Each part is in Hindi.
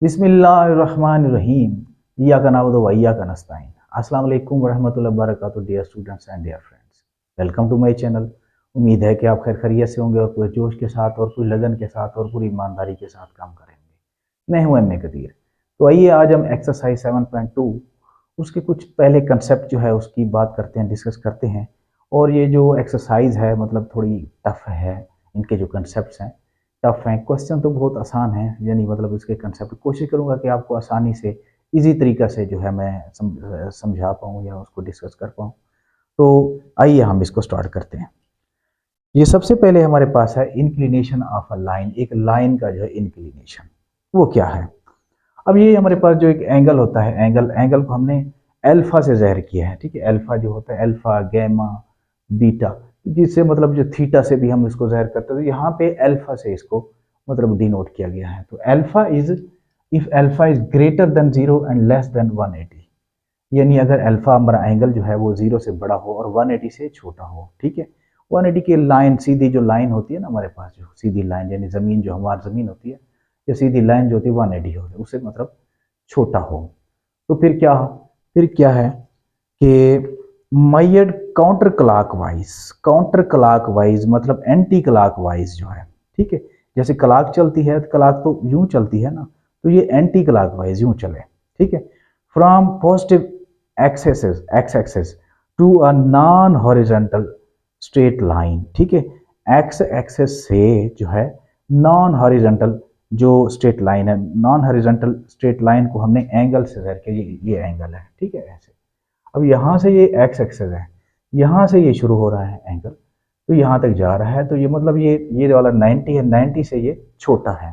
बिस्मिल्लाहिर्रहमानिर्रहीम। इय्याका नअबुदु व इय्याका नस्तईन। अस्सलाम वालेकुम वरहमतुल्लाहि वबरकातुहू dear students and dear friends. Welcome to my channel. उम्मीद है कि आप खैर खैरियत से होंगे और पूरे जोश के साथ और पूरी लगन के साथ और पूरी ईमानदारी के साथ काम करेंगे। मैं हूं एम ए कदीर। तो आइए आज हम एक्सरसाइज 7.2 उसके कुछ पहले कंसेप्ट जो है उसकी बात करते हैं, डिस्कस करते हैं। और ये जो एक्सरसाइज है मतलब थोड़ी टफ है, इनके जो कंसेप्ट हैं टफ हैं। क्वेश्चन तो बहुत आसान है, यानी मतलब इसके कंसेप्ट कोशिश करूंगा कि आपको आसानी से इजी तरीका से जो है मैं समझा पाऊँ या उसको डिस्कस कर पाऊँ। तो आइए हम इसको स्टार्ट करते हैं। ये सबसे पहले हमारे पास है इंक्लिनेशन ऑफ अ लाइन। एक लाइन का जो है इंक्लिनेशन वो क्या है। अब ये हमारे पास जो एक एंगल होता है, एंगल एंगल को हमने अल्फा से ज़ाहिर किया है। ठीक है, अल्फा जो होता है अल्फा गैमा बीटा, जिससे मतलब जो थीटा से भी हम इसको ज़ाहिर करते हैं, तो यहाँ पे अल्फा से इसको मतलब डिनोट किया गया है। तो alpha is if alpha is greater than 0 and less than 180, यानी अगर अल्फा हमारा एंगल जो है वो 0 से बड़ा हो और 180 से छोटा हो। ठीक है, 180 की लाइन, सीधी जो लाइन होती है ना हमारे पास, जो सीधी लाइन यानी ज़मीन जो हमारी ज़मीन होती है, या सीधी लाइन जो होती है 180 हो, उससे मतलब छोटा हो। तो फिर क्या है कि मैयड काउंटर क्लाक वाइज मतलब एंटी क्लाक वाइज जो है। ठीक है, जैसे क्लाक चलती है तो क्लाक तो यूं चलती है ना, तो ये एंटी क्लाक वाइज यूं चले। ठीक है, from positive X axis to a non horizontal straight line. ठीक है, एक्स एक्सेस से जो है नॉन हॉरिजॉन्टल जो स्ट्रेट लाइन है, नॉन हॉरिजॉन्टल स्ट्रेट लाइन को हमने एंगल से ज़ाहिर किया, ये एंगल है। ठीक है, ऐसे। अब यहाँ से ये एक्स एक्सेस है, यहाँ से ये शुरू हो रहा है एंगल, तो यहाँ तक जा रहा है, तो ये मतलब ये वाला 90 है, 90 से ये छोटा है।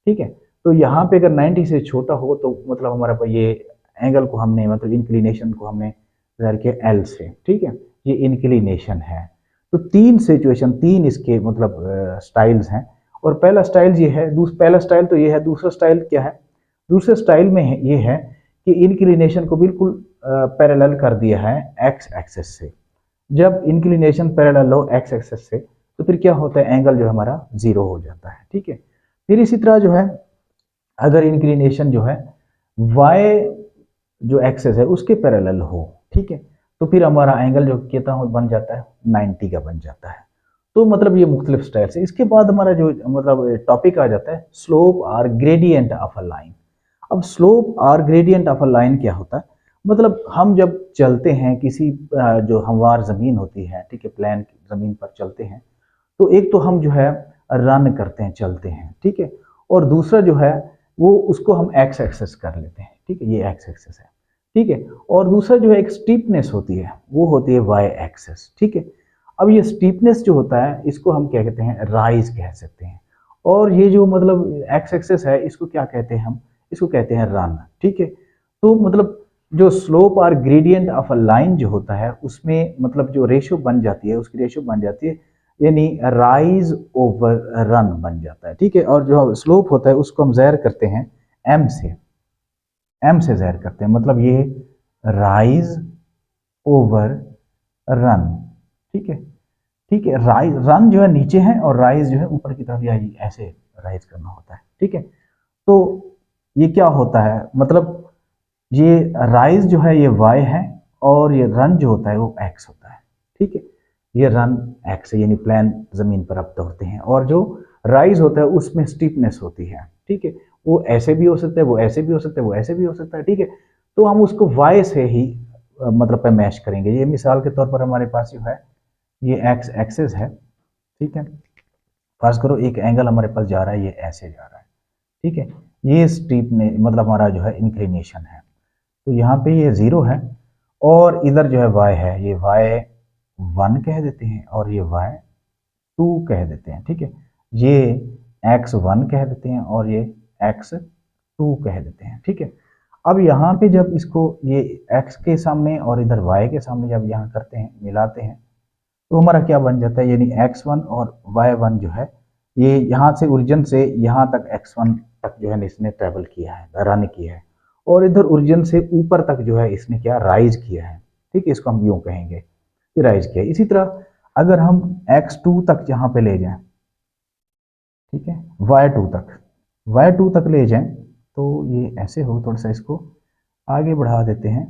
ठीक है, तो यहाँ पे अगर 90 से छोटा हो तो मतलब हमारा पास ये एंगल को हमने मतलब इंक्लिनेशन को हमने ज़ाहिर किया एल से। ठीक है, ये इंक्लिनेशन है। तो तीन सिचुएशन, तीन इसके मतलब स्टाइल्स हैं। और पहला स्टाइल ये है, पहला स्टाइल तो ये है। दूसरा स्टाइल क्या है? दूसरे स्टाइल में ये है कि इंक्लिनेशन को बिल्कुल पैरेलल कर दिया है एक्स एक्सेस से। जब इंक्लिनेशन पैरेलल हो एक्स एक्सेस से तो फिर क्या होता है, एंगल जो हमारा 0 हो जाता है। ठीक है, फिर इसी तरह जो है अगर इंक्लिनेशन जो है वाई जो एक्सेस है उसके पैरेलल हो, ठीक है, तो फिर हमारा एंगल जो कितना बन जाता है, 90 का बन जाता है। तो मतलब ये मुख्तलिफ स्टाइल से। इसके बाद हमारा जो मतलब टॉपिक आ जाता है स्लोप और ग्रेडियंट ऑफ अ लाइन। अब स्लोप और ग्रेडियंट ऑफ अ लाइन क्या होता है? मतलब हम जब चलते हैं किसी जो हमवार ज़मीन होती है, ठीक है, प्लान ज़मीन पर चलते हैं, तो एक तो हम जो है रन करते हैं, चलते हैं। ठीक है, और दूसरा जो है वो उसको हम एक्स एक्सेस कर लेते हैं। ठीक है, ये एक्स एक्सेस है। ठीक है, और दूसरा जो है एक स्टीपनेस होती है, वो होती है वाई एक्सेस। ठीक है, अब ये स्टीपनेस जो होता है इसको हम क्या कहते हैं, राइज कह सकते हैं। और ये जो मतलब एक्स एक्सेस है इसको क्या कहते हैं हम, इसको कहते हैं रन। ठीक है, तो मतलब जो स्लोप और ग्रेडियंट ऑफ अ लाइन जो होता है उसमें मतलब जो रेशो बन जाती है, उसकी रेशो बन जाती है, यानी राइज ओवर रन बन जाता है। ठीक है, और जो स्लोप होता है उसको हम ज़ाहिर करते हैं एम से, एम से ज़ाहिर करते हैं, मतलब ये राइज ओवर रन। ठीक है, ठीक है, राइज रन जो है नीचे है और राइज जो है ऊपर की तरफ, या ऐसे राइज करना होता है। ठीक है, तो ये क्या होता है, मतलब ये राइज जो है ये वाई है और ये रन जो होता है वो एक्स होता है। ठीक है, ये रन एक्स है, यानी प्लान जमीन पर आप दौड़ते हैं, और जो राइज होता है उसमें स्टीपनेस होती है। ठीक है, वो ऐसे भी हो सकता है, वो ऐसे भी हो सकता है, वो ऐसे भी हो सकता है। ठीक है, तो हम उसको वाई से ही मतलब पे मैच करेंगे। ये मिसाल के तौर पर हमारे पास जो है ये एक्स एक्सेस है। ठीक है, फर्ज करो एक एंगल हमारे पास जा रहा है, ये ऐसे जा रहा है। ठीक है, ये स्टीपनेस मतलब हमारा जो है इंक्लिनेशन है। तो यहाँ पे ये 0 है और इधर जो है y है, ये y1 कह देते हैं और ये y2 कह देते हैं। ठीक है, ये x1 कह देते हैं और ये x2 कह देते हैं। ठीक है, अब यहाँ पे जब इसको ये x के सामने और इधर y के सामने जब यहाँ करते हैं, मिलाते हैं, तो हमारा क्या बन जाता है, यानी x1 और y1 जो है ये यहाँ से ओरिजिन से यहाँ तक x1 तक जो है इसने ट्रेवल किया है, रन किया है, और इधर ओरिजिन से ऊपर तक जो है इसने क्या राइज किया है। ठीक है, इसको हम यूं कहेंगे कि राइज किया है। इसी तरह अगर हम x2 तक यहाँ पे ले जाएं, ठीक है, y2 तक ले जाएं, तो ये ऐसे हो, थोड़ा सा इसको आगे बढ़ा देते हैं,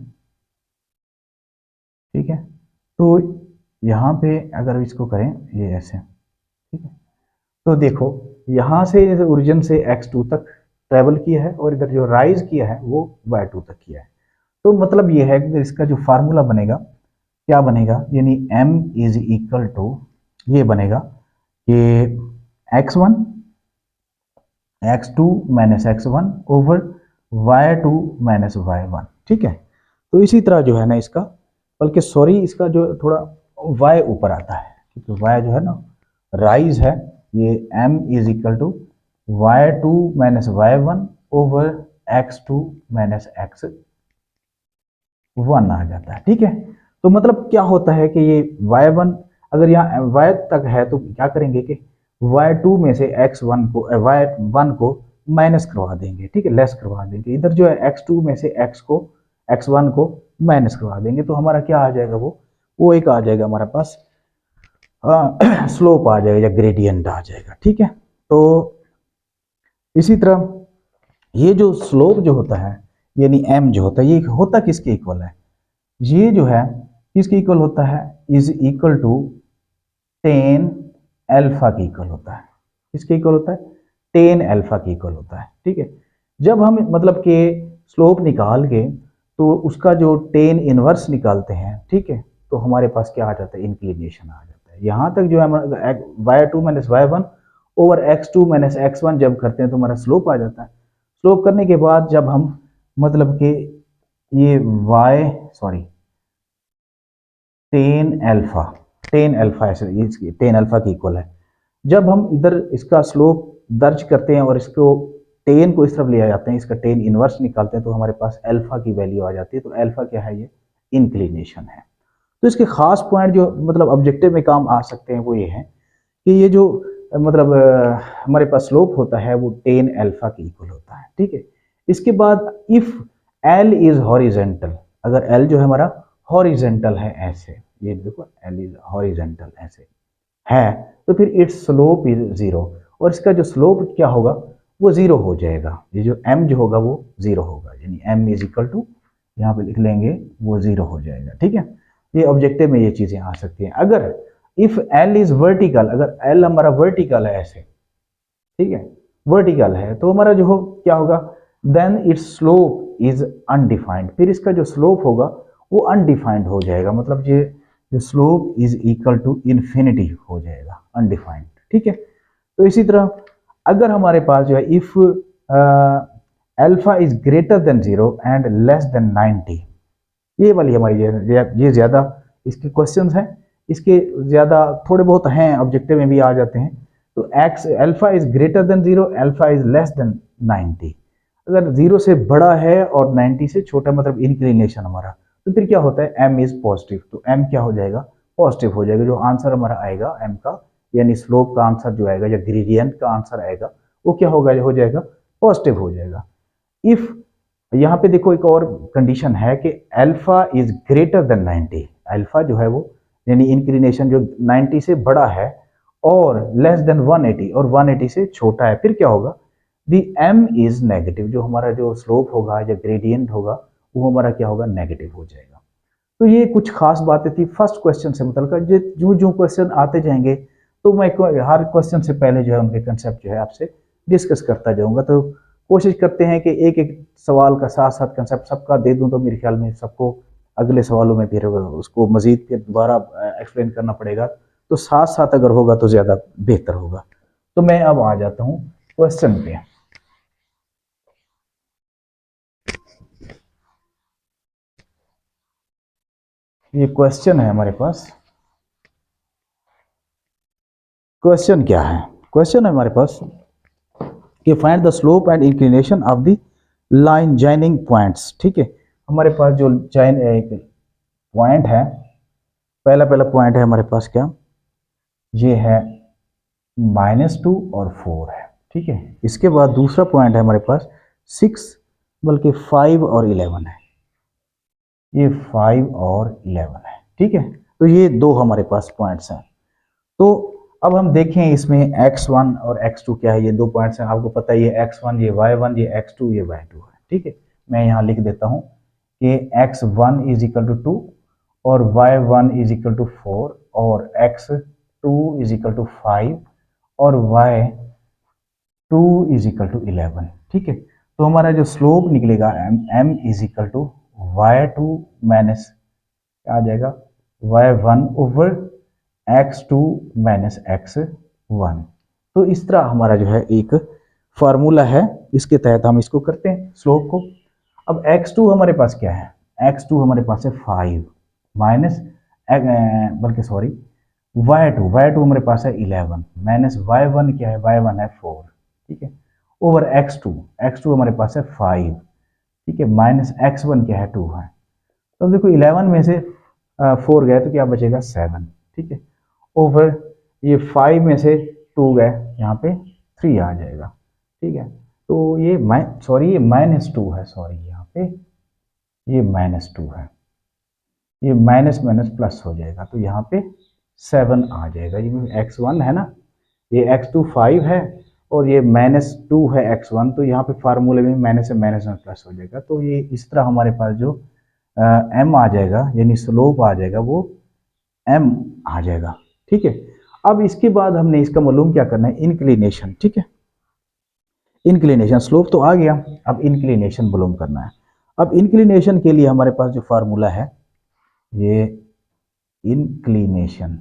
ठीक है। तो यहाँ पे अगर इसको करें ये ऐसे, ठीक है, तो देखो यहाँ से ओरिजिन से x2 तक ट्रेवल किया है और इधर जो राइज किया है वो y2 तक किया है। तो मतलब ये है कि इसका जो फार्मूला बनेगा क्या बनेगा, यानी m इज इक्वल टू ये बनेगा कि x1 x2 minus x1 over y2 minus y1, ठीक है। तो इसी तरह जो है ना इसका, बल्कि सॉरी इसका जो थोड़ा y ऊपर आता है, क्योंकि y जो है ना राइज है, ये m is equal to y2 minus y1 over x2 minus x1 आ जाता है, ठीक है। तो मतलब क्या होता है कि ये y1 अगर यहाँ y तक है तो क्या करेंगे कि y2 में से x1 को y1 को माइनस करवा देंगे, ठीक है, लेस करवा देंगे। इधर जो है x2 में से x1 को माइनस करवा देंगे, तो हमारा क्या आ जाएगा, वो एक आ जाएगा हमारे पास स्लोप आ जाएगा या ग्रेडियंट आ जाएगा, ठीक है। तो इसी तरह ये जो स्लोप जो होता है यानी m जो होता है, ये होता किसके इक्वल है, ये जो है किसके इक्वल होता है, is equal to ten alpha के इक्वल होता है। किसके इक्वल होता है, टेन अल्फा के इक्वल होता है, ठीक है। जब हम मतलब के स्लोप निकाल के तो उसका जो टेन इनवर्स निकालते हैं, ठीक है, तो हमारे पास क्या आ जाता है, इंक्लिनेशन आ जाता है। यहाँ तक जो है y2 minus y1 over x2 minus x1 जब करते हैं तो हमारा स्लोप आ जाता है। स्लोप करने के बाद जब हम मतलब के ये टेन अल्फा ऐसे टेन अल्फा की इक्वल है। जब हम इधर इसका स्लोप दर्ज करते हैं और इसको टेन को इस तरफ ले जाते हैं, इसका टेन इनवर्स निकालते हैं, तो हमारे पास अल्फा की वैल्यू आ जाती है। तो अल्फा क्या है, ये इंक्लिनेशन है। तो इसके खास पॉइंट जो मतलब ऑब्जेक्टिव में काम आ सकते हैं वो ये है कि ये जो मतलब हमारे पास स्लोप होता है वो टेन अल्फा के इक्वल होता है, ठीक है। इसके बाद इफ एल इज हॉरिजेंटल, अगर एल जो है हमारा हॉरिजेंटल है ऐसे, ये देखो एल इज हॉरिजेंटल ऐसे है, तो फिर इट्स स्लोप इज जीरो, और इसका जो स्लोप क्या होगा वो जीरो हो जाएगा। ये जो m जो होगा वो जीरो होगा, यानी m इज इक्वल टू यहाँ पे लिख लेंगे वो जीरो हो जाएगा, ठीक है। ये ऑब्जेक्टिव में ये चीजें आ सकती हैं। अगर इफ l इज वर्टिकल, अगर l हमारा वर्टिकल है ऐसे, ठीक है, वर्टिकल है, तो हमारा जो हो क्या होगा, then its slope is undefined, फिर इसका जो स्लोप होगा वो अनडिफाइंड हो जाएगा, मतलब ये जो slope is equal to infinity हो जाएगा, अनडिफाइंड, ठीक है। तो इसी तरह अगर हमारे पास जो है if alpha is greater than 0 and less than 90, ये वाली हमारी ये ज्यादा इसके क्वेश्चंस हैं, इसके ज्यादा थोड़े बहुत हैं, ऑब्जेक्टिव में भी आ जाते हैं। तो x alpha is greater than 0, alpha is less than 90, अगर 0 से बड़ा है और 90 से छोटा मतलब इंक्लिनेशन हमारा, तो फिर क्या होता है, m इज पॉजिटिव, तो m क्या हो जाएगा, पॉजिटिव हो जाएगा। जो आंसर हमारा आएगा m का, यानी स्लोप का आंसर जो आएगा या ग्रेडियंट का आंसर आएगा वो क्या होगा, हो जाएगा पॉजिटिव हो जाएगा। इफ यहाँ पे देखो एक और कंडीशन है कि alpha is greater than 90, alpha जो है वो यानी इंक्लिनेशन जो 90 से बड़ा है और लेस देन 180 और 180 से छोटा है, फिर क्या होगा, दी m इज नेगेटिव, जो हमारा जो स्लोप होगा या ग्रेडियंट होगा वो हमारा क्या होगा, नेगेटिव हो जाएगा। तो ये कुछ खास बातें थी फर्स्ट क्वेश्चन से मतलब जो जो क्वेश्चन आते जाएंगे तो मैं हर क्वेश्चन से पहले जो है उनके कंसेप्ट जो है आपसे डिस्कस करता जाऊंगा। तो कोशिश करते हैं कि एक एक सवाल का साथ साथ कंसेप्ट सबका दे दूं, तो मेरे ख्याल में सबको अगले सवालों में फिर उसको मजीद फिर दोबारा एक्सप्लेन करना पड़ेगा, तो साथ साथ अगर होगा तो ज़्यादा बेहतर होगा। तो मैं अब आ जाता हूँ क्वेश्चन पे। ये क्वेश्चन है हमारे पास, क्वेश्चन क्या है, क्वेश्चन है हमारे पास कि find the slope and inclination of the line joining points, ठीक है। हमारे पास जो जॉइन एक पॉइंट है, पहला पहला पॉइंट है हमारे पास क्या, ये है -2 और 4 है, ठीक है। इसके बाद दूसरा पॉइंट है हमारे पास 6 बल्कि 5 और 11 है, ये 5 और 11 है, ठीक है। तो ये दो हमारे पास पॉइंट्स हैं। तो अब हम देखें इसमें x1 और x2 क्या है। ये 2 पॉइंट्स हैं, आपको पता है ये x1 ये y1 ये x2 ये y2 है। ठीक है, मैं यहाँ लिख देता हूँ कि x1 इज इक्वल टू 2 और y1 इज इक्वल टू 4 और x2 इज इक्वल टू 5 और y2 इज इक्वल टू 11। ठीक है, तो हमारा जो स्लोप निकलेगा m is equal to y2 minus आ जाएगा y1 over x2 minus x1। तो इस तरह हमारा जो है एक फार्मूला है, इसके तहत हम इसको करते हैं स्लोप को। अब x2 हमारे पास क्या है, x2 हमारे पास है 5 माइनस बल्कि सॉरी y2 हमारे पास है 11 माइनस y1 क्या है, y1 है 4। ठीक है, ओवर x2 हमारे पास है 5। ठीक है, माइनस x1 क्या है 2 है। तो देखो 11 में से 4 गए तो क्या बचेगा 7। ठीक है, ओवर ये 5 में से 2 गए, यहाँ पे 3 आ जाएगा। ठीक है, तो ये ये माइनस 2 है, सॉरी यहाँ पे ये माइनस 2 है, ये माइनस माइनस प्लस हो जाएगा तो यहाँ पे 7 आ जाएगा। ये x1 है ना, ये x2 5 है और ये -2 है x1, तो यहाँ पे फार्मूले में माइनस से माइनस में प्लस हो जाएगा। तो ये इस तरह हमारे पास जो m आ जाएगा यानी स्लोप आ जाएगा वो m आ जाएगा। ठीक है, अब इसके बाद हमने इसका मालूम क्या करना है, इंक्लिनेशन। ठीक है, इंक्लिनेशन स्लोप तो आ गया, अब इंक्लिनेशन मालूम करना है। अब इंक्लिनेशन के लिए हमारे पास जो फार्मूला है ये इंक्लिनेशन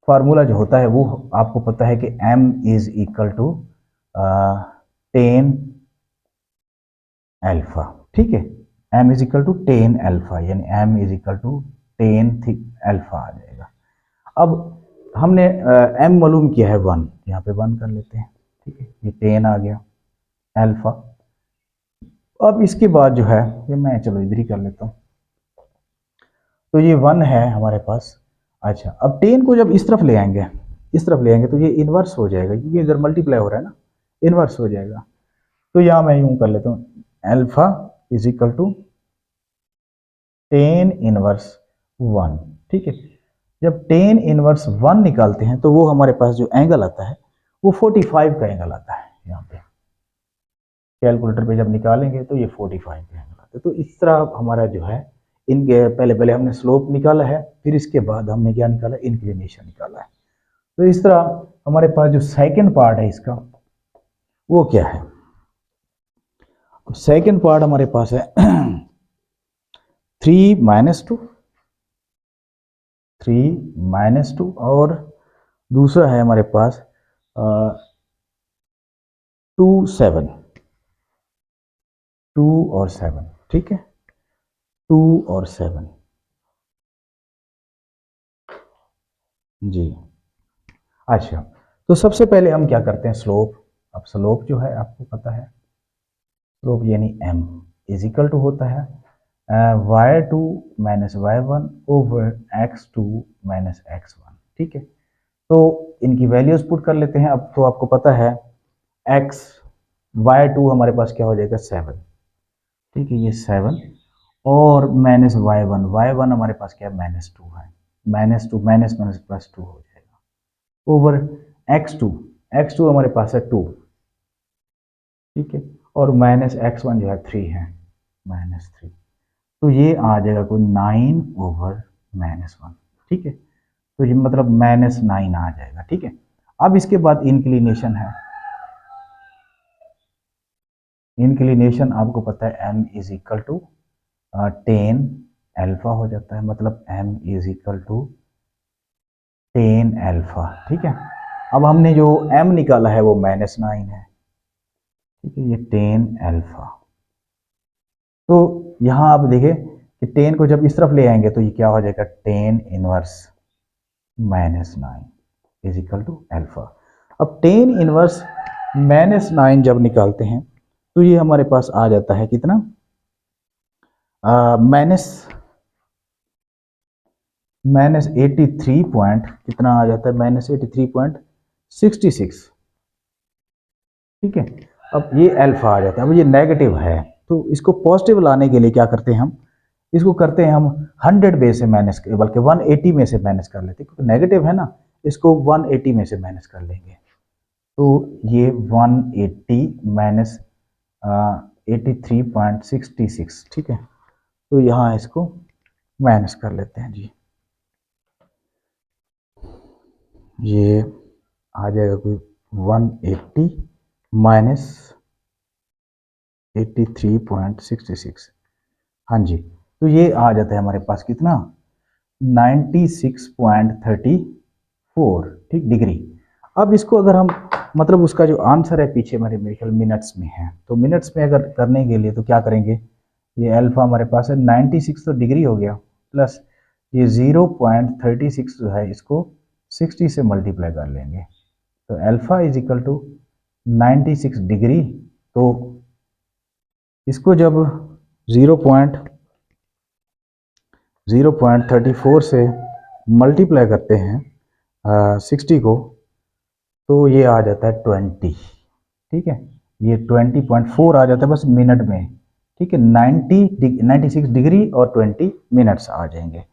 फार्मूला जो होता है वो आपको पता है कि m is equal to ten alpha. ठीक है, m is equal to ten alpha यानी m is equal to ten alpha आ जाएगा। अब हमने m मालूम किया है 1, यहाँ पे 1 कर लेते हैं। ठीक है, ये 10 आ गया अल्फा। अब इसके बाद जो है ये मैं चलो इधर ही कर लेता हूँ, तो ये 1 है हमारे पास। अच्छा, अब 10 को जब इस तरफ ले आएंगे, इस तरफ ले आएंगे तो ये इन्वर्स हो जाएगा क्योंकि इधर मल्टीप्लाई हो रहा है ना, इन्वर्स हो जाएगा। तो यहाँ मैं यूं कर लेता हूँ alpha is equal to 10 inverse 1। ठीक है, जब 10 इनवर्स 1 निकालते हैं तो वो हमारे पास जो एंगल आता है वो 45 का एंगल आता है। यहाँ पे कैलकुलेटर पे जब निकालेंगे तो ये 45 का एंगल आता है। तो इस तरह हमारा जो है इनके पहले हमने स्लोप निकाला है, फिर इसके बाद हमने क्या निकाला, इंक्लिनेशन निकाला है। तो इस तरह हमारे पास जो सेकंड पार्ट है इसका वो क्या है, सेकंड पार्ट हमारे पास है 3 माइनस टू और दूसरा है हमारे पास 2 और 7। ठीक है, 2 और 7 जी। अच्छा, तो सबसे पहले हम क्या करते हैं स्लोप। अब स्लोप जो है आपको पता है, स्लोप यानी m इज इक्वल टू होता है y2 minus y1 over x2 minus x1। ठीक है, तो इनकी वैल्यूज पुट कर लेते हैं। अब तो आपको पता है y2 हमारे पास क्या हो जाएगा 7। ठीक है, ये 7 और माइनस y1 हमारे पास क्या है -2 है, -2 माइनस माइनस प्लस 2 हो जाएगा ओवर x2 हमारे पास है 2। ठीक है, और माइनस x1 जो है 3 है, -3। तो ये आ जाएगा कोई 9 ओवर -1। ठीक है, तो ये मतलब -9 आ जाएगा। ठीक है, अब इसके बाद इंक्लिनेशन है। इंक्लिनेशन आपको पता है m is equal to 10 alpha हो जाता है, मतलब m is equal to 10 alpha. ठीक है, अब हमने जो m निकाला है वो -9 है। ठीक है, ये 10 अल्फा। तो यहाँ आप देखें कि 10 को जब इस तरफ ले आएंगे तो ये क्या हो जाएगा 10 inverse -9 is equal to alpha. अब 10 इनवर्स -9 जब निकालते हैं तो ये हमारे पास आ जाता है कितना, माइनस 83 पॉइंट कितना आ जाता है, -83.66। ठीक है, अब ये अल्फा आ जाता है। अब ये नेगेटिव है तो इसको पॉजिटिव लाने के लिए क्या करते हैं हम, इसको करते हैं हम 100 में से माइनस, बल्कि 180 में से माइनस कर लेते हैं, क्योंकि नेगेटिव है ना, इसको 180 में से माइनस कर लेंगे। तो ये 180 माइनस 83.66, ठीक है। तो यहाँ इसको माइनस कर लेते हैं जी, ये आ जाएगा कोई 180 माइनस 83.66, हाँ जी। तो ये आ जाता है हमारे पास कितना, 96.34, ठीक, डिग्री। अब इसको अगर हम, मतलब उसका जो आंसर है पीछे हमारे मेरे ख्याल मिनट्स में है, तो मिनट्स में अगर करने के लिए तो क्या करेंगे, ये अल्फा हमारे पास है 96 तो डिग्री हो गया, प्लस ये 0.36 जो है इसको 60 से मल्टीप्लाई कर लेंगे, तो alpha is equal to 96 degree. तो इसको जब 0.34 से मल्टीप्लाई करते हैं 60 को, तो ये आ जाता है 20, ठीक है, ये 20.4 आ जाता है बस मिनट में, ठीक है। 96 डिग्री और 20 मिनट्स आ जाएंगे।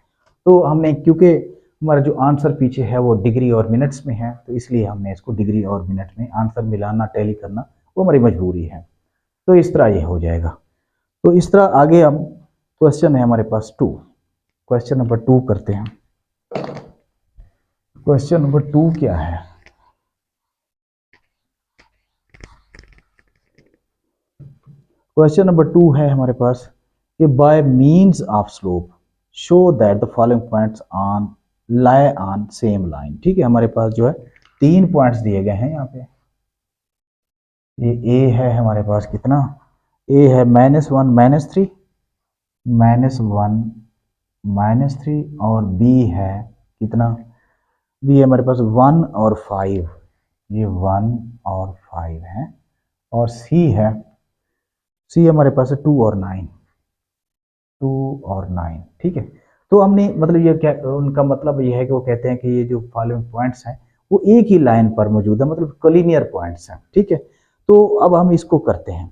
तो हमने, क्योंकि हमारा जो आंसर पीछे है वो डिग्री और मिनट्स में है, तो इसलिए हमने इसको डिग्री और मिनट में आंसर मिलाना, टैली करना वो हमारी मजबूरी है। तो इस तरह ये हो जाएगा। तो इस तरह आगे हम, क्वेश्चन है हमारे पास 2, क्वेश्चन नंबर 2 करते हैं। क्वेश्चन नंबर 2 क्या है, क्वेश्चन नंबर 2 है हमारे पास कि bye means of slope show that the following points on lie on same line, ठीक है। हमारे पास जो है 3 पॉइंट्स दिए गए हैं यहाँ पे। ये ए है हमारे पास कितना, ए है -1 -3, -1 -3, और बी है कितना, बी है हमारे पास 1 और 5, ये 1 और 5 है, और सी है, सी हमारे पास है 2 और 9, 2 और 9, ठीक है। तो हमने, मतलब ये क्या, उनका मतलब ये है कि वो कहते हैं कि ये जो फॉलोइंग पॉइंट्स हैं वो एक ही लाइन पर मौजूद है, मतलब कोलिनियर पॉइंट्स हैं, ठीक है। तो अब हम इसको करते हैं,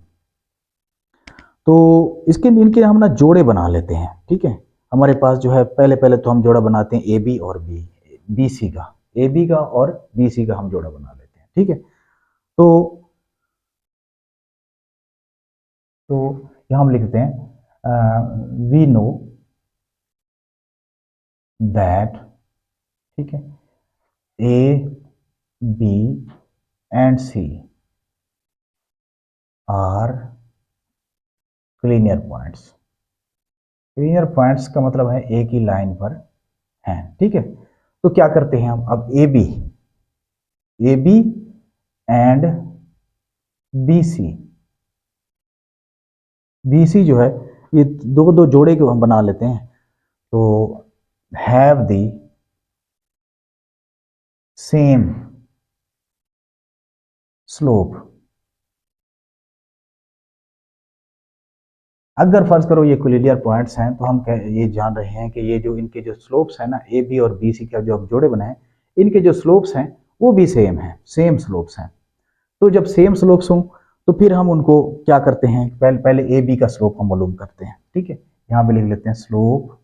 तो इसके इनके हम ना जोड़े बना लेते हैं, ठीक है। हमारे पास जो है, पहले पहले तो हम जोड़ा बनाते हैं ए बी और बी सी का, ए बी का और बी सी का हम जोड़ा बना लेते हैं, ठीक है। तो तो यहाँ हम लिखते हैं वी नो दैट, ठीक है, A B and C are collinear points. Collinear points का मतलब है एक ही लाइन पर हैं, ठीक है। तो क्या करते हैं हम, अब A B and B C जो है, ये दो दो जोड़े को हम बना लेते हैं, तो हैव दी सेम स्लोप। अगर फर्ज करो ये कोलिनियर पॉइंट्स हैं, तो हम ये जान रहे हैं कि ये जो इनके जो स्लोप्स हैं ना, ए बी और बी सी का जो हम जोड़े बनाए, इनके जो स्लोप्स हैं वो भी सेम है, सेम स्लोप्स हैं। तो जब सेम स्लोप्स हों तो फिर हम उनको क्या करते हैं, पहले पहले ए बी का स्लोप हम मालूम करते हैं, ठीक है। यहाँ पे लिख लेते हैं slope,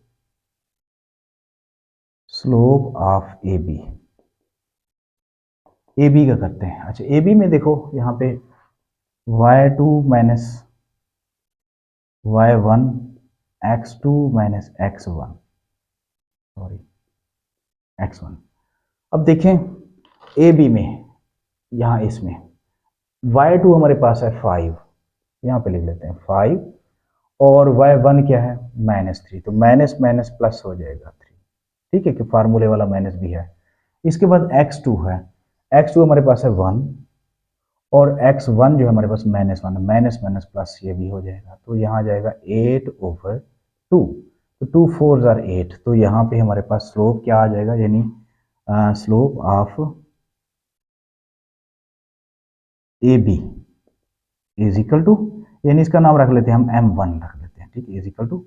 slope of A B का करते हैं। अच्छा, ए बी में देखो यहाँ पे y2 minus y1, x2 minus x1, sorry x1। अब देखें ए बी में, यहाँ इसमें y2 हमारे पास है 5, यहाँ पे लिख लेते हैं 5, और y1 क्या है -3, तो माइनस माइनस प्लस हो जाएगा 3, ठीक है, कि फार्मूले वाला माइनस भी है। इसके बाद x2 है, x2 हमारे पास है 1, और x1 जो है हमारे पास -1, माइनस माइनस प्लस ये भी हो जाएगा, तो यहाँ आ जाएगा 8/2, तो 2 4 जार 8, तो यहाँ पे हमारे पास स्लोप क्या आ जाएगा, यानी slope of A B is equal to, यानी इसका नाम रख लेते हैं हम m1 रख लेते हैं, ठीक है, is equal to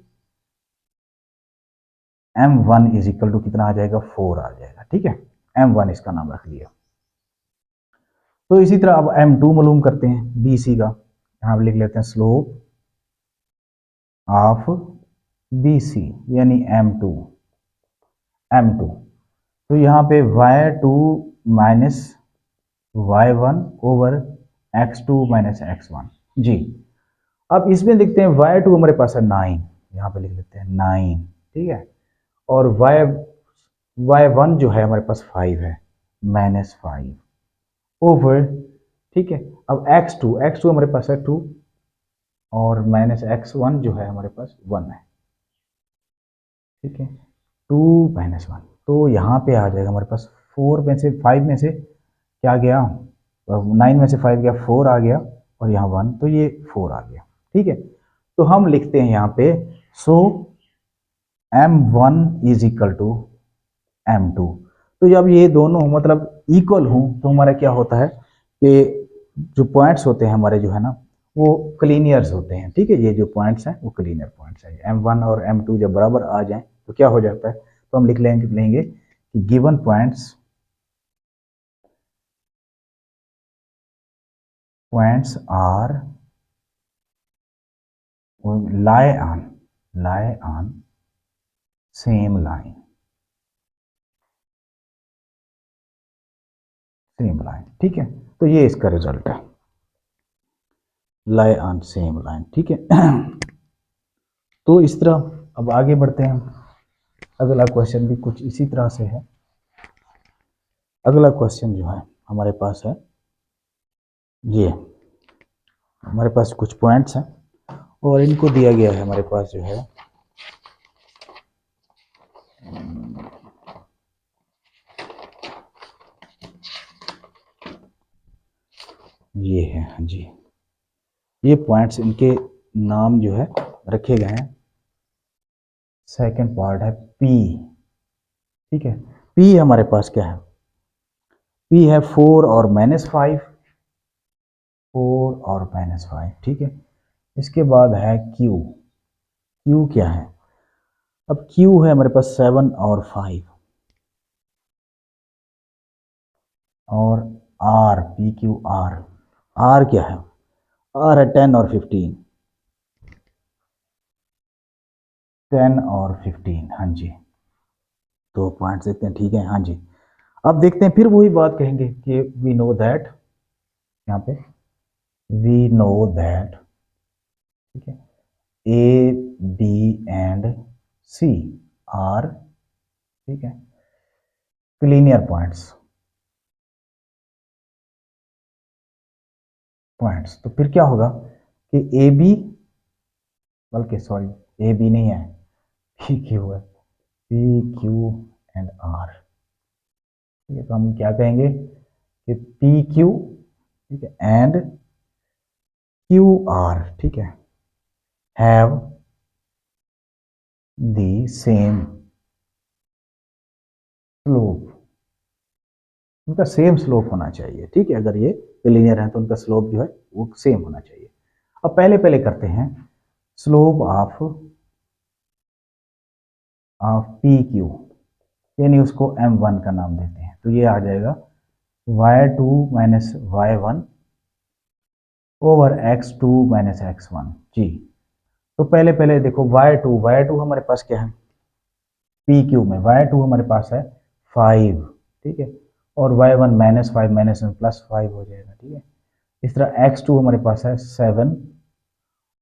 m1 is equal to कितना आ जाएगा, 4 आ जाएगा, ठीक है। m1 इसका नाम रख लिया। तो इसी तरह अब m2 मालूम करते हैं बी सी का, यहाँ लिख लेते हैं स्लोप ऑफ बी सी यानी M2 तो यहाँ पे y2 minus y1 over x2 minus x1 जी। अब इसमें देखते हैं y2 हमारे पास है 9, यहाँ पे लिख लेते हैं 9, ठीक है। और y1 जो है हमारे पास 5 है, माइनस 5 ओवर, ठीक है। अब x2 हमारे पास है 2 और माइनस x1 जो है हमारे पास 1 है, ठीक है। 2 माइनस 1 तो यहाँ पे आ जाएगा हमारे पास 4 में से 5 में से क्या गया, 9 में से 5 गया, 4 आ गया और यहाँ 1 तो ये 4 आ गया, ठीक है। तो हम लिखते हैं यहाँ पे सो M1 is equal to M2। तो जब ये दोनों मतलब इक्वल हों तो हमारा क्या होता है कि जो पॉइंट्स होते हैं हमारे जो है ना वो क्लीनियर्स होते हैं, ठीक है। ये जो पॉइंट्स हैं वो क्लीनियर पॉइंट्स हैं। M1 और M2 जब बराबर आ जाएं तो क्या हो जाता है, तो हम लिख लेंगे कि given points are lie on same line, ठीक है। तो ये इसका रिजल्ट है, lie on same line, ठीक है। तो इस तरह अब आगे बढ़ते हैं। अगला क्वेश्चन भी कुछ इसी तरह से है। अगला क्वेश्चन जो है हमारे पास है ये, हमारे पास कुछ पॉइंट्स हैं और इनको दिया गया है हमारे पास जो है ये है, हाँ जी। ये पॉइंट्स इनके नाम जो है रखे गए हैं। सेकंड पार्ट है P, ठीक है। P हमारे पास क्या है, P है 4 और माइनस 5, 4 और माइनस 5, ठीक है। इसके बाद है Q, Q क्या है, अब Q है हमारे पास 7 और 5 और R, R क्या है, R है 10 और 15, 10 और 15, हाँ जी। तो पॉइंट्स देखते हैं, ठीक है, हाँ जी। अब देखते हैं फिर वही बात कहेंगे कि वी नो दैट, यहाँ पे वी नो दैट, ठीक है, A B and C are, ठीक है, क्लीनियर पॉइंट्स। तो फिर क्या होगा कि ए बी, बल्कि सॉरी ए बी नहीं है, पी क्यू है, पी क्यू एंड आर, ठीक है। तो हम क्या कहेंगे कि पी क्यू, ठीक है, एंड क्यू आर, ठीक है, हैव द सेम स्लोप, उनका सेम स्लोप होना चाहिए, ठीक है। अगर ये लीनियर है तो उनका स्लोप जो है वो सेम होना चाहिए। अब पहले पहले करते हैं स्लोप ऑफ पी क्यू, यानी उसको M1 का नाम देते हैं। तो ये आ जाएगा y2 minus y1 over x2 minus x1 जी। तो पहले पहले देखो y2 हमारे पास क्या है, पी क्यू में y2 हमारे पास है 5, ठीक है। और y1 माइनस 5 माइनस प्लस 5 हो जाएगा, ठीक है। इस तरह x2 हमारे पास है 7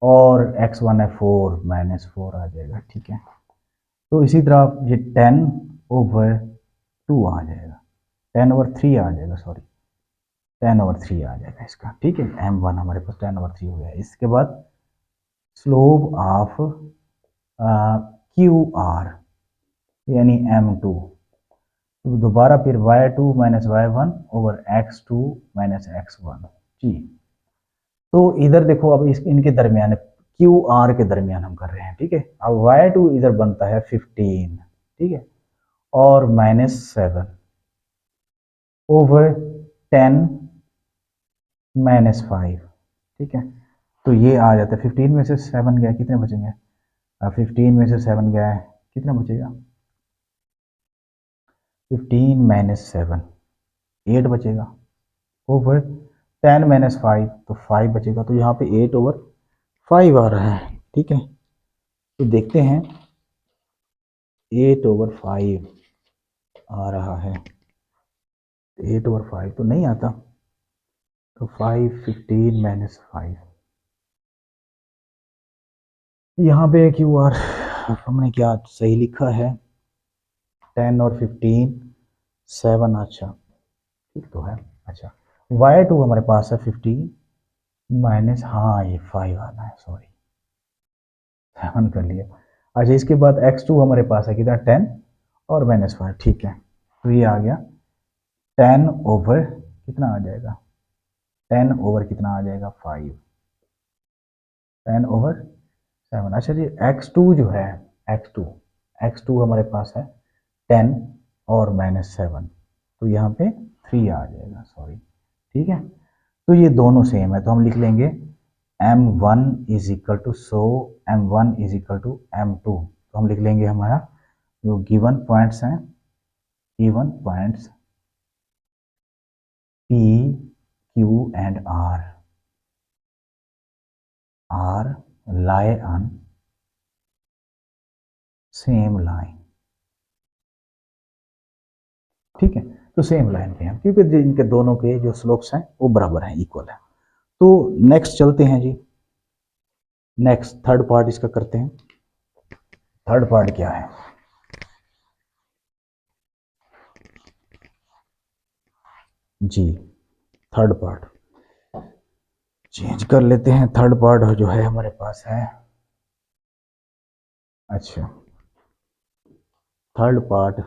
और x1 है 4, माइनस 4 आ जाएगा, ठीक है। तो इसी तरह ये 10 ओवर 2 आ जाएगा, 10 ओवर 3 आ जाएगा, सॉरी 10 ओवर 3 आ जाएगा इसका, ठीक है। M1 हमारे पास 10 ओवर 3 हो गया। इसके बाद स्लोप ऑफ क्यू आर यानी M2, तो दोबारा फिर y2 minus y1 over x2 minus x1 जी। तो इधर देखो अब इनके दरमियान क्यू आर के दरमियान हम कर रहे हैं, ठीक है। अब y2 इधर बनता है 15, ठीक है, और माइनस 7 ओवर 10 माइनस 5, ठीक है। तो ये आ जाता है 15 में से 7 गया, कितने बचेंगे, 15 में से 7 गया है, कितना बचेगा, 15 माइनस 7 8 बचेगा, ओवर 10 माइनस 5 तो 5 बचेगा। तो यहाँ पे 8 ओवर 5 आ रहा है, ठीक है। तो देखते हैं 8/5 आ रहा है, 8/5 तो नहीं आता, तो 5 15 माइनस 5, यहाँ पे क्यू आर हमने क्या सही लिखा है, 10 और 15 7, अच्छा ठीक तो है। अच्छा y2 हमारे पास है 15 माइनस, हाँ ये 5 आना है, सॉरी 7 कर लिया। अच्छा इसके बाद x2 हमारे पास है कितना, 10 और माइनस 5, ठीक है, तो ये आ गया 10 ओवर कितना आ जाएगा, 10 ओवर कितना आ जाएगा 5, 10/7। अच्छा जी x2 जो है, x2 x2 हमारे पास है 10 और माइनस 7, तो यहाँ पे 3 आ जाएगा, सॉरी ठीक है। तो ये दोनों सेम है, तो हम लिख लेंगे m1 is equal to, so m1 is equal to m2, तो हम लिख लेंगे हमारा जो गिवन पॉइंट्स हैं, given points p q and r lie on same line, ठीक है, तो सेम लाइन पे हैं क्योंकि इनके दोनों के जो स्लोप्स हैं वो बराबर हैं, इक्वल है। तो नेक्स्ट चलते हैं जी, नेक्स्ट थर्ड पार्ट इसका करते हैं। थर्ड पार्ट क्या है जी, थर्ड पार्ट चेंज कर लेते हैं। थर्ड पार्ट जो है हमारे पास है, अच्छा थर्ड पार्ट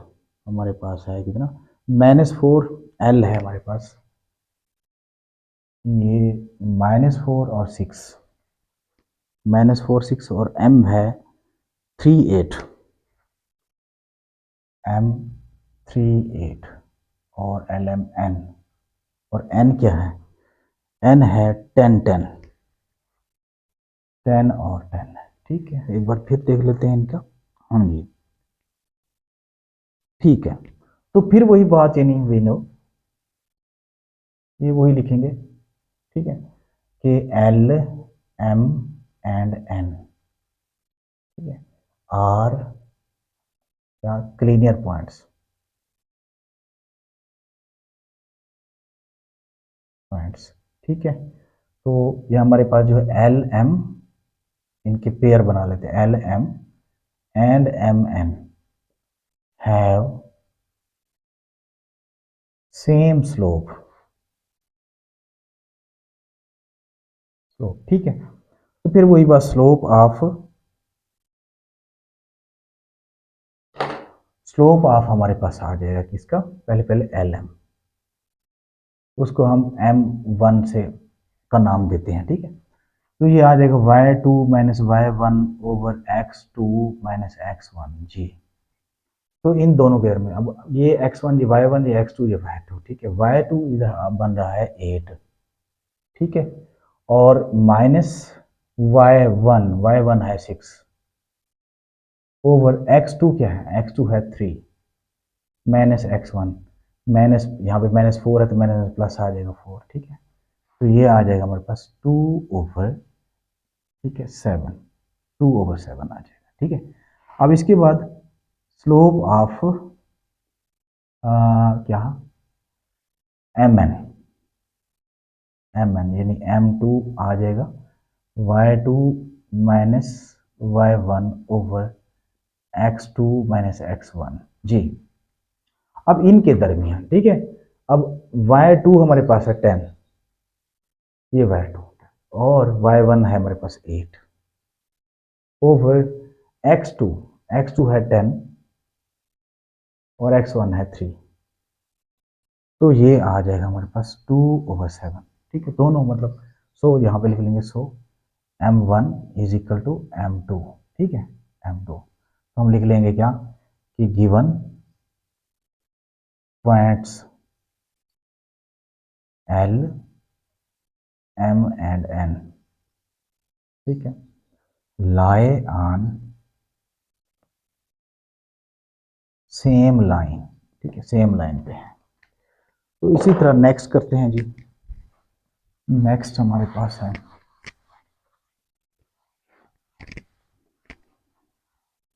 हमारे पास है कितना, -4 L है हमारे पास, ये -4 और 6, -4 6 और m है 3 8, m 3 8 और lm n, और n क्या है, n है 10 10, 10 और 10 है, ठीक है। एक बार फिर देख लेते हैं इनका, हाँ जी ठीक है। तो फिर वही बात, यानी वी नो, ये वही लिखेंगे, ठीक है, कि L M एंड N, ठीक है, आर या क्लीनियर पॉइंट्स, ठीक है। तो ये हमारे पास जो है एल एम, इनके पेयर बना लेते हैं, L M and M N have same slope, slope ठीक है। तो फिर वही बात, स्लोप ऑफ हमारे पास आ जाएगा किसका, पहले पहले एल एम, उसको हम m1 से का नाम देते हैं, ठीक है। तो ये आ जाएगा y2 minus y1 over x2 minus x1 जी। तो इन दोनों केयर में अब ये x1 ये y1 ये x2 ये y2, ठीक है, y2 इधर बन रहा है 8, ठीक है, और माइनस y1 है 6 ओवर x2 क्या है, x2 है 3 माइनस x1, माइनस यहाँ पे -4 है तो माइनस प्लस आ जाएगा 4, ठीक है। तो ये आ जाएगा हमारे पास 2 ओवर, ठीक है 7, 2/7 आ जाएगा, ठीक है। अब इसके बाद स्लोप ऑफ क्या, एम एन यानी m2 आ जाएगा y2 minus y1 over x2 minus x1 जी। अब इनके दरमियान, ठीक है, अब y2 हमारे पास है 10, ये y2 और y1 है हमारे पास 8 ओवर x2, x2 है 10 और x1 है 3, तो ये आ जाएगा हमारे पास 2/7, ठीक है, दोनों मतलब, सो यहाँ पे लिख लेंगे, सो m1 is equal to m2, ठीक है, m2, तो हम लिख लेंगे क्या, कि given points l m and n, ठीक है, lie on सेम लाइन, ठीक है, सेम लाइन पे है। तो इसी तरह नेक्स्ट करते हैं जी, नेक्स्ट हमारे पास है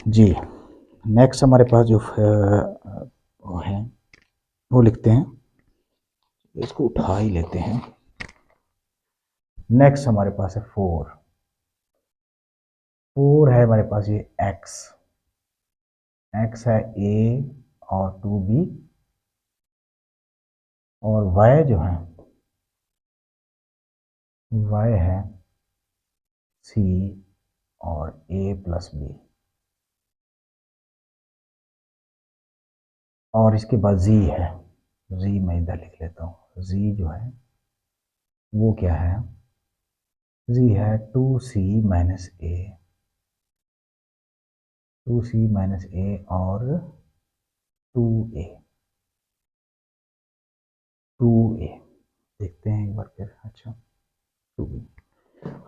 जी, नेक्स्ट हमारे पास जो वो है वो लिखते हैं, इसको उठा ही लेते हैं। नेक्स्ट हमारे पास है 4। 4 है हमारे पास ये x। x है a और 2b, और y जो है y है c और a प्लस b, और इसके बाद z है। z मैं इधर लिख लेता हूँ। z जो है वो क्या है, z है 2c minus a, 2c minus a और 2a, 2a देखते हैं एक बार फिर। अच्छा 2b,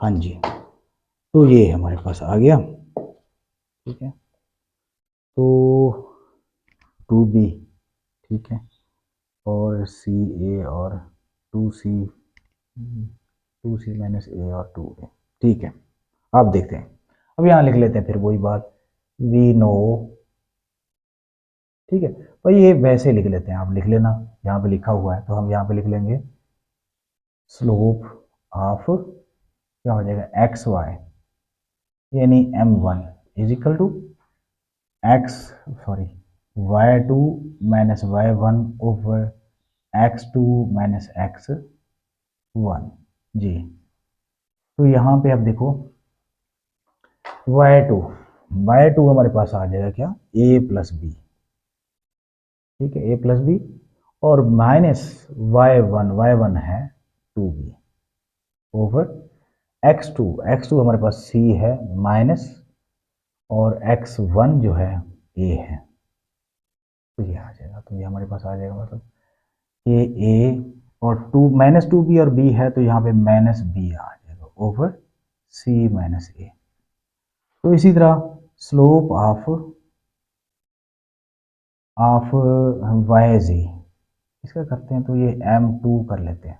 हाँ जी, तो ये हमारे पास आ गया। ठीक है, तो 2b, ठीक है, और सी ए और 2c, 2c माइनस ए और 2a। ठीक है, अब देखते हैं। अब यहाँ लिख लेते हैं फिर वही बात, वी नो। ठीक है, तो ये वैसे लिख लेते हैं, आप लिख लेना, यहाँ पे लिखा हुआ है तो हम यहाँ पे लिख लेंगे स्लोप ऑफ, क्या हो जाएगा, एक्स वाई यानी m1 is equal to X, sorry y2 minus y1 over x2 minus x1 जी। तो यहाँ पे अब देखो y2 हमारे पास आ जाएगा क्या, a प्लस बी। ठीक है, a प्लस बी, और माइनस y1 है 2b ओवर x2 हमारे पास c है माइनस, और x1 जो है a है, तो ये आ जाएगा। तो ये हमारे पास आ जाएगा मतलब ये a और 2 माइनस 2b और b है, तो यहाँ पे माइनस b आ जाएगा ओवर c माइनस a। तो इसी तरह स्लोप ऑफ वाई जी, इसका करते हैं तो ये m2 कर लेते हैं,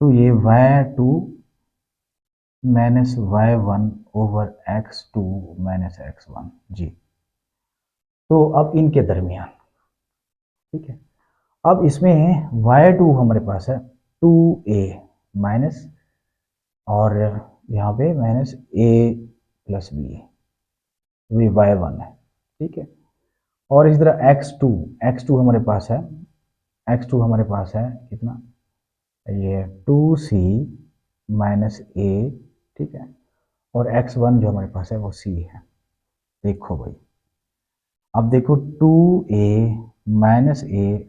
तो ये y2 minus y1 over x2 minus x1 जी। तो अब इनके दरमियान, ठीक है, अब इसमें y2 हमारे पास है 2a माइनस, और यहाँ पे माइनस a प्लस बी, ये y1 है। ठीक है, और इस तरह x2 हमारे पास है, x2 हमारे पास है कितना, ये 2c माइनस a, ठीक है, और x1 जो हमारे पास है वो c है। देखो भाई, अब देखो 2a minus a,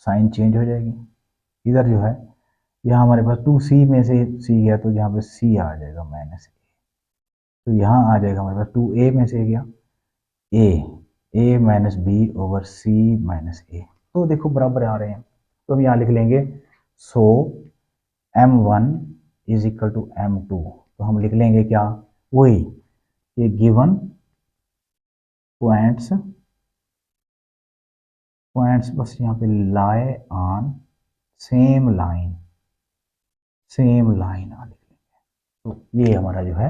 sign change हो जाएगी, इधर जो है यहाँ हमारे पास 2c में से c गया तो यहाँ पे c आ जाएगा माइनस a, तो यहाँ आ जाएगा हमारे पास 2a में से गया a minus B over c minus a, तो देखो बराबर आ रहे हैं, तो हम यहाँ लिख लेंगे सो m1 is equal to m2, तो हम लिख लेंगे क्या, वही ये गिवन पॉइंट्स बस यहाँ पे लाई ऑन सेम लाइन आ लिख लेंगे। तो ये हमारा जो है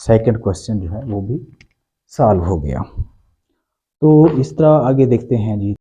सेकंड क्वेश्चन जो है वो भी सॉल्व हो गया। तो इस तरह आगे देखते हैं जी।